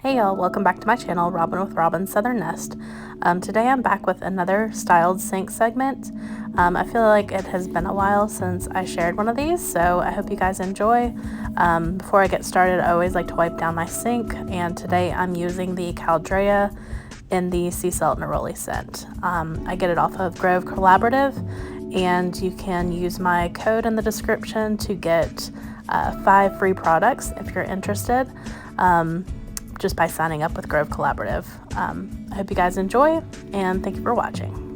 Hey y'all, welcome back to my channel, Robyn with Robyn's Southern Nest. Today I'm back with another styled sink segment. I feel like it has been a while since I shared one of these, so I hope you guys enjoy. Before I get started, I always like to wipe down my sink, and today I'm using the Caldrea in the Sea Salt Neroli scent. I get it off of Grove Collaborative, and you can use my code in the description to get 5 free products if you're interested. Just by signing up with Grove Collaborative. I hope you guys enjoy, and thank you for watching.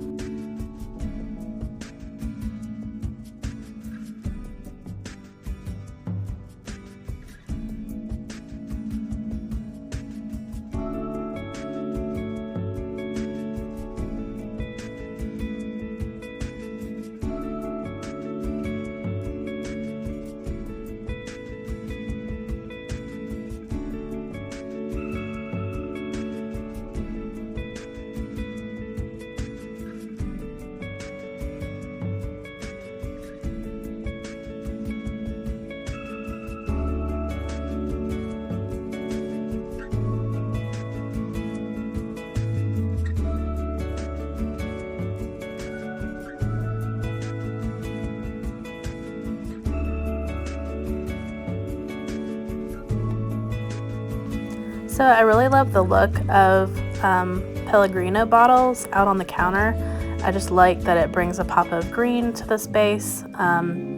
So I really love the look of Pellegrino bottles out on the counter. I just like that it brings a pop of green to the space,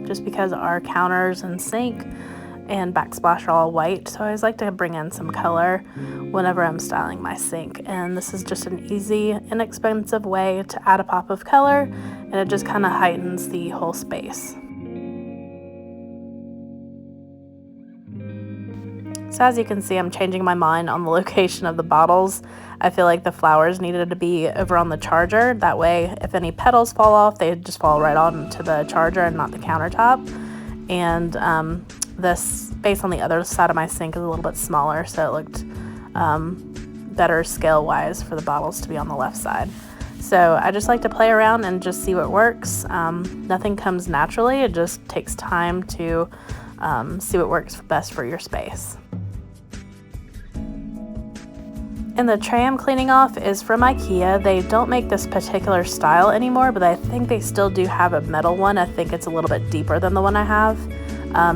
just because our counters and sink and backsplash are all white. So I always like to bring in some color whenever I'm styling my sink. And this is just an easy, inexpensive way to add a pop of color, and it just kind of heightens the whole space. So as you can see, I'm changing my mind on the location of the bottles. I feel like the flowers needed to be over on the charger. That way, if any petals fall off, they just fall right onto the charger and not the countertop. And this space on the other side of my sink is a little bit smaller, so it looked better scale-wise for the bottles to be on the left side. So I just like to play around and just see what works. Nothing comes naturally. It just takes time to see what works best for your space. And the tray I'm cleaning off is from IKEA. They don't make this particular style anymore, but I think they still do have a metal one. I think it's a little bit deeper than the one I have.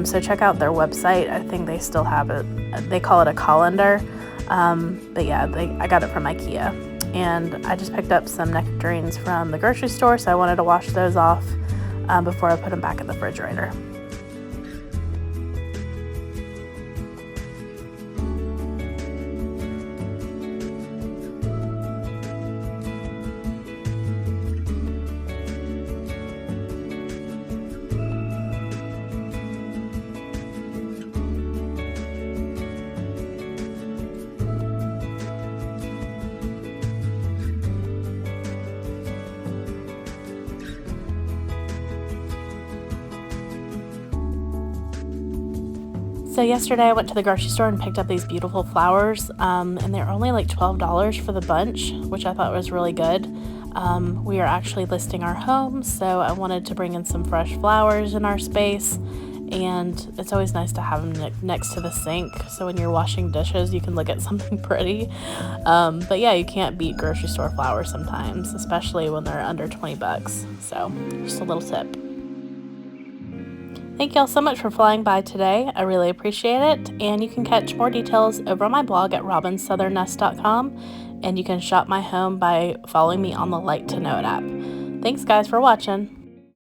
So check out their website. I think they still have it. They call it a colander. But yeah, I got it from IKEA. And I just picked up some nectarines from the grocery store, so I wanted to wash those off before I put them back in the refrigerator. So yesterday I went to the grocery store and picked up these beautiful flowers, and they're only like $12 for the bunch, which I thought was really good. We are actually listing our home, so I wanted to bring in some fresh flowers in our space, and it's always nice to have them next to the sink, so when you're washing dishes you can look at something pretty. But yeah, you can't beat grocery store flowers sometimes, especially when they're under 20 bucks. So just a little tip. Thank y'all so much for flying by today. I really appreciate it. And you can catch more details over on my blog at robynssouthernnest.com. And you can shop my home by following me on the Like to Know It app. Thanks guys for watching.